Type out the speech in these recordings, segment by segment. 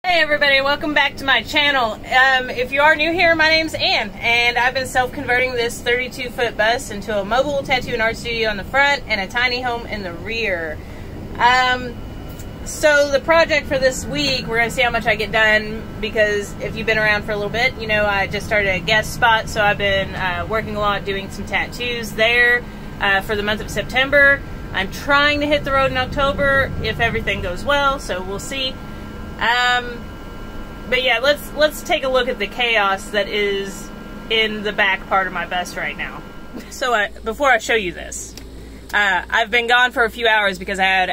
Hey everybody, welcome back to my channel. If you are new here, my name's Ann, and I've been self-converting this 32-foot bus into a mobile tattoo and art studio on the front and a tiny home in the rear. So the project for this week, we're going to see how much I get done, because if you've been around for a little bit, you know I just started a guest spot, so I've been working a lot doing some tattoos there for the month of September. I'm trying to hit the road in October if everything goes well, so we'll see. But yeah, let's take a look at the chaos that is in the back part of my bus right now. So before I show you this, I've been gone for a few hours because I had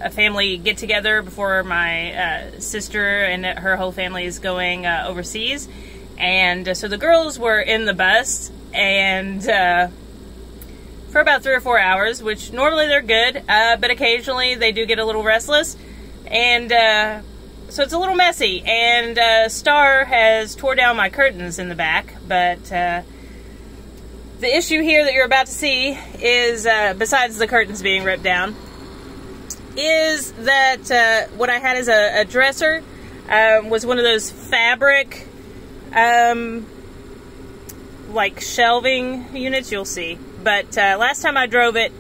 a family get together before my sister and her whole family is going overseas, and so the girls were in the bus and for about 3 or 4 hours, which normally they're good, but occasionally they do get a little restless, and so it's a little messy, and Star has tore down my curtains in the back, but the issue here that you're about to see is, besides the curtains being ripped down, is that what I had as a dresser was one of those fabric, like shelving units, you'll see. But last time I drove it,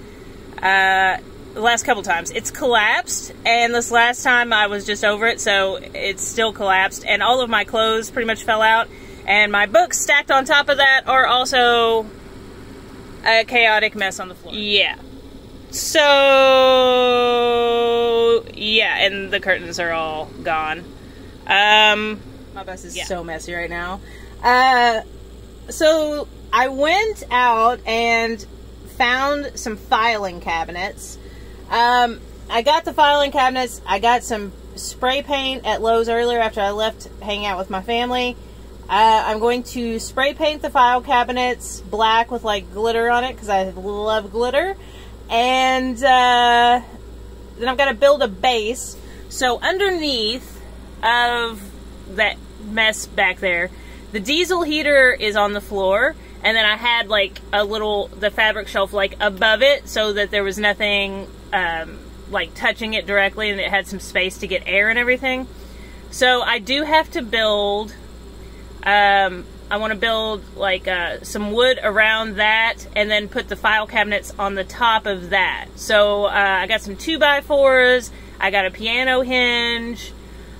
the last couple times, it's collapsed, and this last time I was just over it, so it's still collapsed, and all of my clothes pretty much fell out, and my books stacked on top of that are also a chaotic mess on the floor. Yeah. So, yeah, and the curtains are all gone. My bus is so messy right now. So I went out and found some filing cabinets. I got the filing cabinets. I got some spray paint at Lowe's earlier after I left hanging out with my family. I'm going to spray paint the file cabinets black with like glitter on it because I love glitter. And then I've got to build a base. So underneath of that mess back there, the diesel heater is on the floor. And then I had like the fabric shelf like above it so that there was nothing like touching it directly, and it had some space to get air and everything. So I do have to build, I want to build like some wood around that, and then put the file cabinets on the top of that. So I got some 2x4s, I got a piano hinge,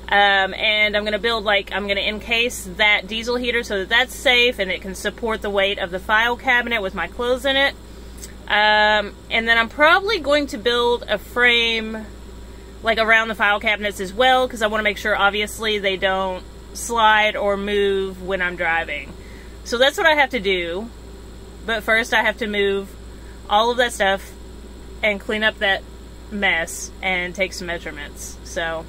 and I'm going to build I'm going to encase that diesel heater so that that's safe and it can support the weight of the file cabinet with my clothes in it. And then I'm probably going to build a frame like around the file cabinets as well, because I want to make sure obviously they don't slide or move when I'm driving. So that's what I have to do. But first I have to move all of that stuff and clean up that mess and take some measurements. So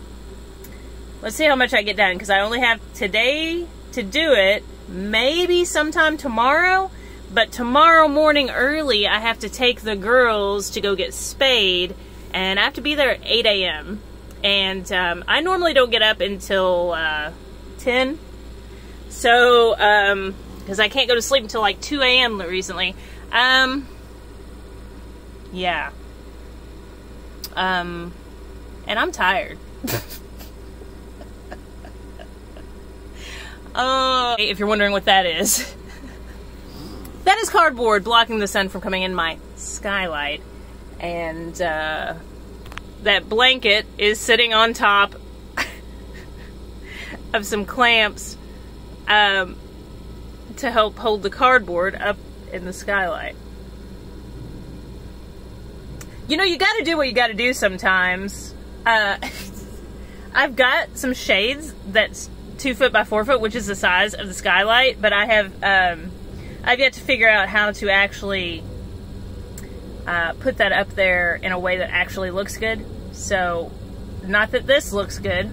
let's see how much I get done, because I only have today to do it, maybe sometime tomorrow, but tomorrow morning early I have to take the girls to go get spayed, and I have to be there at 8 a.m. And I normally don't get up until 10, so, because I can't go to sleep until like 2 a.m. recently. Yeah. And I'm tired. If you're wondering what that is, that is cardboard blocking the sun from coming in my skylight, and that blanket is sitting on top of some clamps to help hold the cardboard up in the skylight. You know, you gotta do what you gotta do sometimes. I've got some shades that's 2 foot by 4 foot, which is the size of the skylight, but I have I've yet to figure out how to actually put that up there in a way that actually looks good. So, not that this looks good.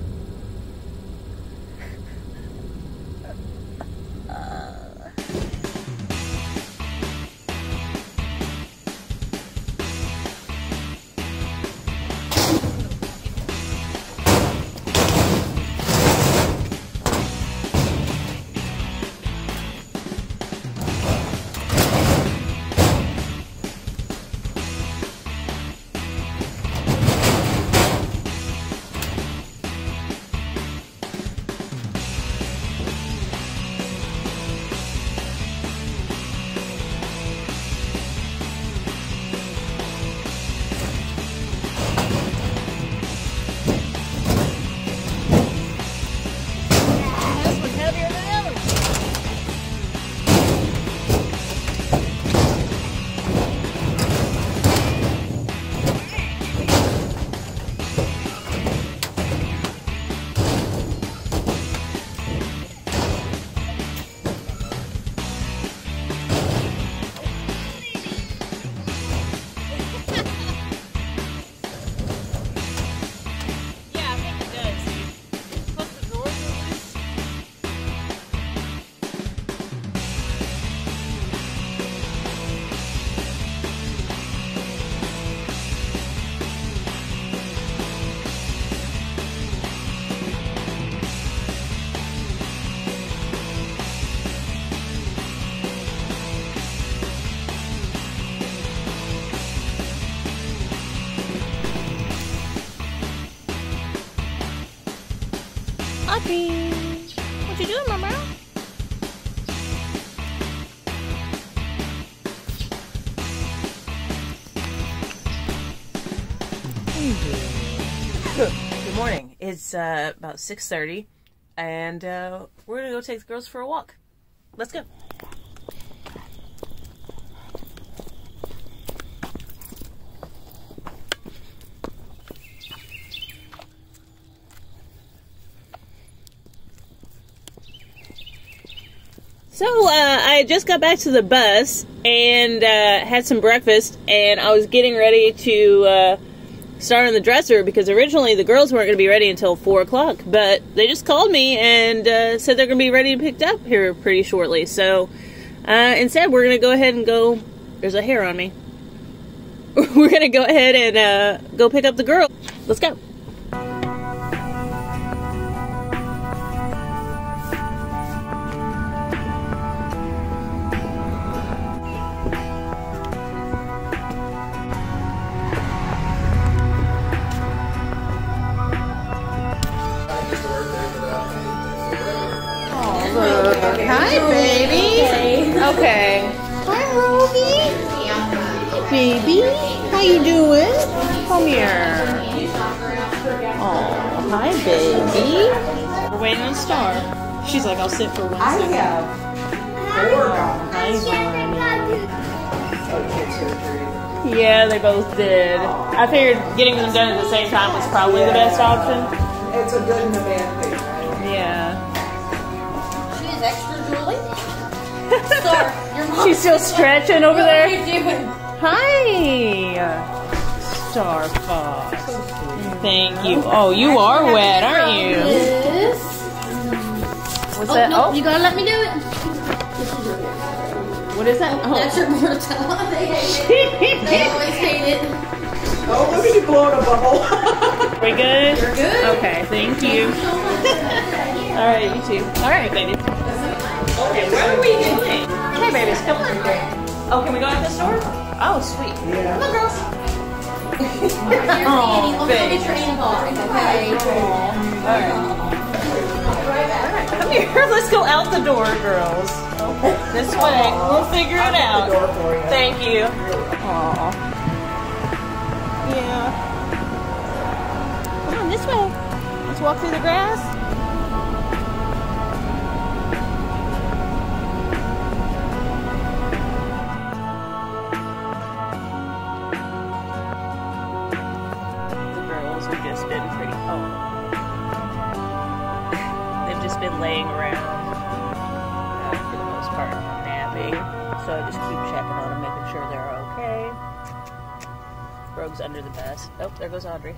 puppy. What you doing, Mama? Good morning. It's about 6:30, and we're gonna go take the girls for a walk. Let's go. So, I just got back to the bus and had some breakfast, and I was getting ready to start on the dresser because originally the girls weren't going to be ready until 4 o'clock, but they just called me and said they're going to be ready to pick up here pretty shortly. So, instead, we're going to go ahead and go... There's a hair on me. We're going to go ahead and go pick up the girl. Let's go. Hi, baby. Okay. Hi, Roby. Baby, how you doing? Come here. Oh, hi, baby. We're waiting on Star. She's like, I'll sit for 1 second. I have 4 dogs. Yeah, they both did. I figured getting them done at the same time was probably the best option. It's a good and a bad thing, right? Yeah. Extra Julie. Star, your mom. She's still stretching over there. What are you doing? Hi, Star Fox. Thank you. Oh, you are wet, aren't you? Yes. What's that? No, Oh, you gotta let me do it. what is that? Oh. That's your mortale. They hate it. They always hate it. Oh, look at you blowing a bubble. We good? You're good. Okay, thank you. All right, you too. All right, baby. Okay, what are we doing? Hey, babies, come on. Oh, can we go out the store? Oh, sweet. Yeah. Come on, girls. Oh, baby. Get your antibiotics, okay? Alright. Alright, come here. Let's go out the door, girls. This way. We'll figure it out. The door for you. Thank you. Aw. Yeah. Come on, this way. Let's walk through the grass. Been laying around for the most part, napping. So I just keep checking on them, making sure they're okay. Rogue's under the bus. Oh, there goes Audrey.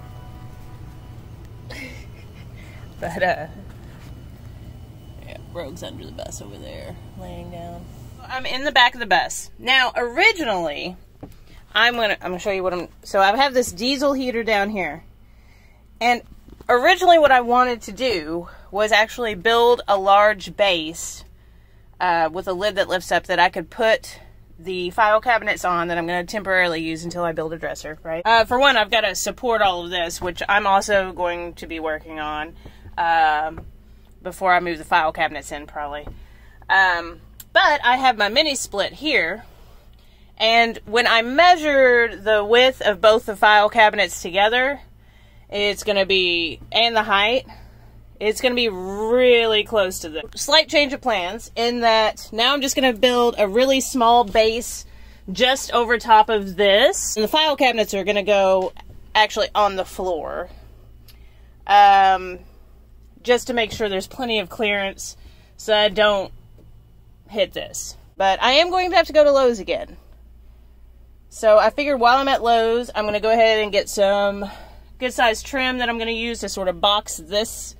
But yeah, Rogue's under the bus over there, laying down. I'm in the back of the bus now. Originally, I'm gonna show you what I'm. So I have this diesel heater down here, and originally what I wanted to do was actually build a large base with a lid that lifts up that I could put the file cabinets on that I'm going to temporarily use until I build a dresser, right? For one, I've got to support all of this, which I'm also going to be working on before I move the file cabinets in, probably. But I have my mini split here, and when I measured the width of both the file cabinets together, it's going to be, and the height, it's going to be really close to this. Slight change of plans in that now I'm just going to build a really small base just over top of this. And the file cabinets are going to go actually on the floor. Just to make sure there's plenty of clearance so I don't hit this. But I am going to have to go to Lowe's again. So I figured while I'm at Lowe's, I'm going to go ahead and get some good sized trim that I'm going to use to sort of box this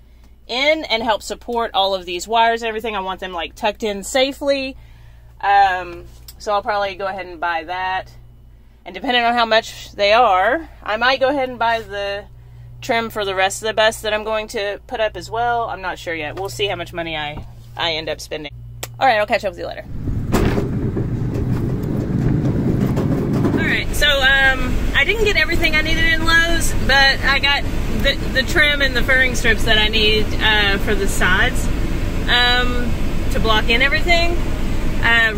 in and help support all of these wires and everything. I want them like tucked in safely. So I'll probably go ahead and buy that. And depending on how much they are, I might go ahead and buy the trim for the rest of the bus that I'm going to put up as well. I'm not sure yet. We'll see how much money I end up spending. All right, I'll catch up with you later. All right, so I didn't get everything I needed in Lowe's, but I got the trim and the furring strips that I need for the sides to block in everything.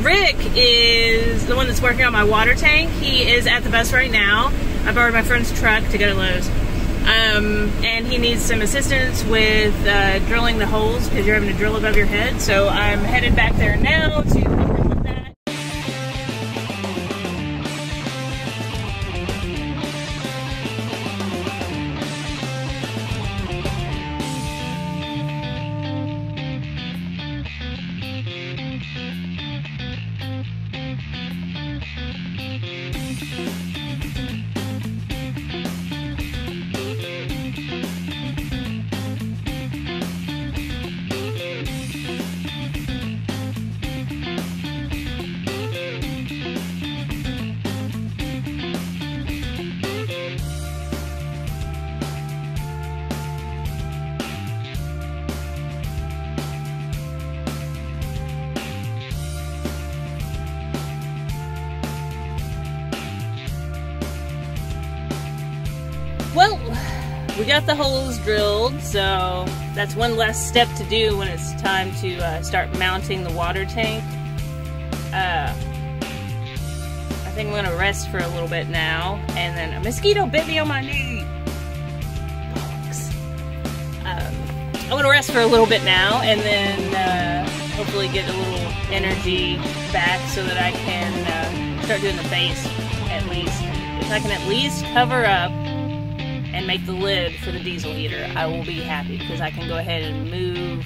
Rick is the one that's working on my water tank. He is at the bus right now. I borrowed my friend's truck to go to Lowe's. And he needs some assistance with drilling the holes because you're having to drill above your head. So I'm headed back there now to help him with that. Well, we got the holes drilled, so that's one less step to do when it's time to start mounting the water tank. I think I'm gonna rest for a little bit now, and then a mosquito bit me on my knee. Bollocks. I'm gonna rest for a little bit now, and then hopefully get a little energy back so that I can start doing the face at least. If I can at least cover up and make the lid for the diesel heater, I will be happy because I can go ahead and move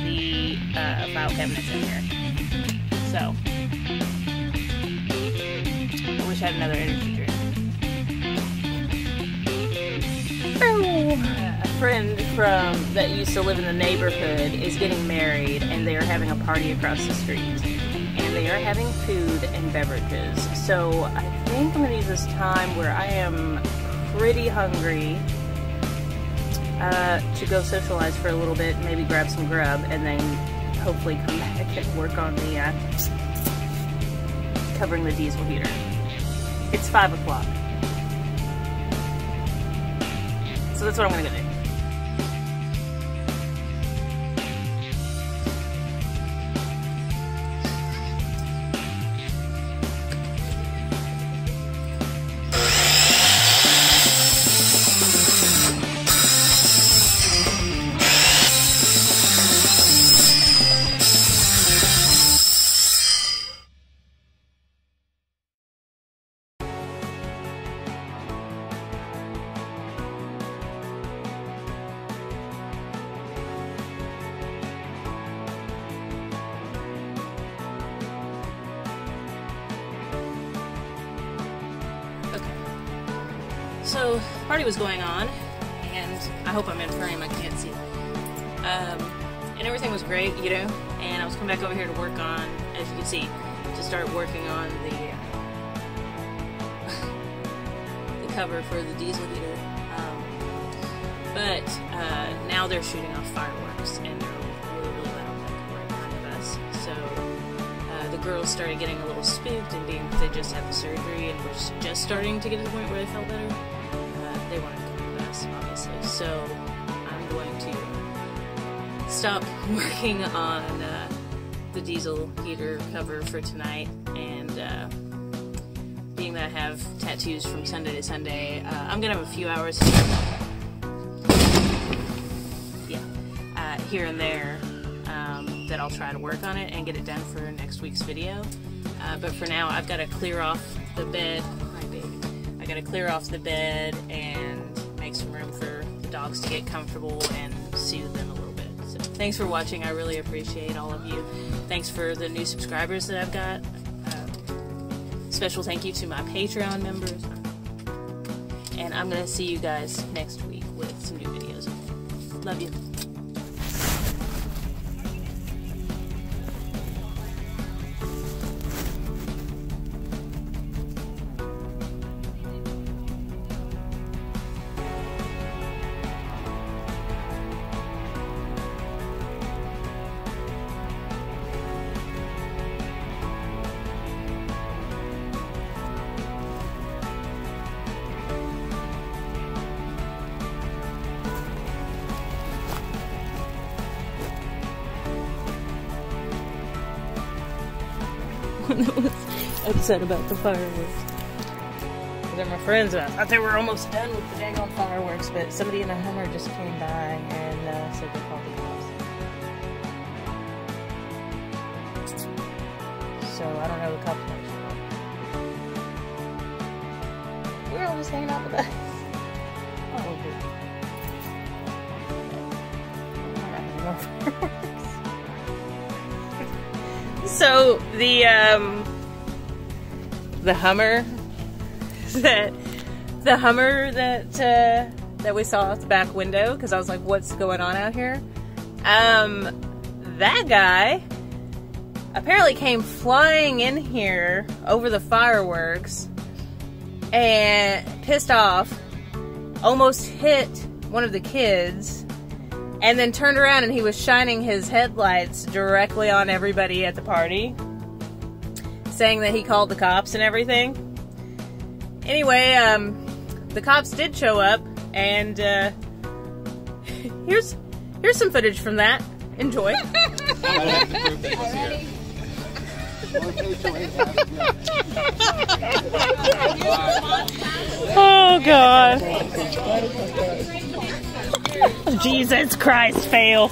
the file cabinets in here. So, I wish I had another energy drink. A friend that used to live in the neighborhood is getting married, and they are having a party across the street. And they are having food and beverages. So I think I'm going to use this time where I am pretty hungry to go socialize for a little bit, maybe grab some grub, and then hopefully come back and work on the covering the diesel heater. It's 5 o'clock. So that's what I'm gonna go do. So, the party was going on, and I hope I'm in frame, I can't see. And everything was great, you know, and I was coming back over here to work on, as you can see, to start working on the cover for the diesel heater. But now they're shooting off fireworks, and they're really loud, like right behind us. So the girls started getting a little spooked, and being that they just had the surgery and were just starting to get to the point where they felt better, they wanted to come with us, obviously. So I'm going to stop working on the diesel heater cover for tonight, and being that I have tattoos from Sunday to Sunday, I'm gonna have a few hours here and there that I'll try to work on it and get it done for next week's video. But for now, I've got to clear off the bed. I got to clear off the bed and make some room for the dogs to get comfortable and soothe them a little bit. So thanks for watching. I really appreciate all of you. Thanks for the new subscribers that I've got. Special thank you to my Patreon members. And I'm going to see you guys next week with some new videos. Love you. one that was upset about the fireworks. They're my friends, and I thought they were almost done with the daggone fireworks, but somebody in a Hummer just came by and said they called the cops. So I don't know the cops might show up. We're all just hanging out with us. Oh, good. So the Hummer that we saw out the back window, because I was like, what's going on out here? That guy apparently came flying in here over the fireworks and pissed off, almost hit one of the kids, and then turned around and he was shining his headlights directly on everybody at the party, saying that he called the cops and everything. Anyway, the cops did show up, and here's some footage from that. Enjoy. Oh God! Jesus Christ, fail.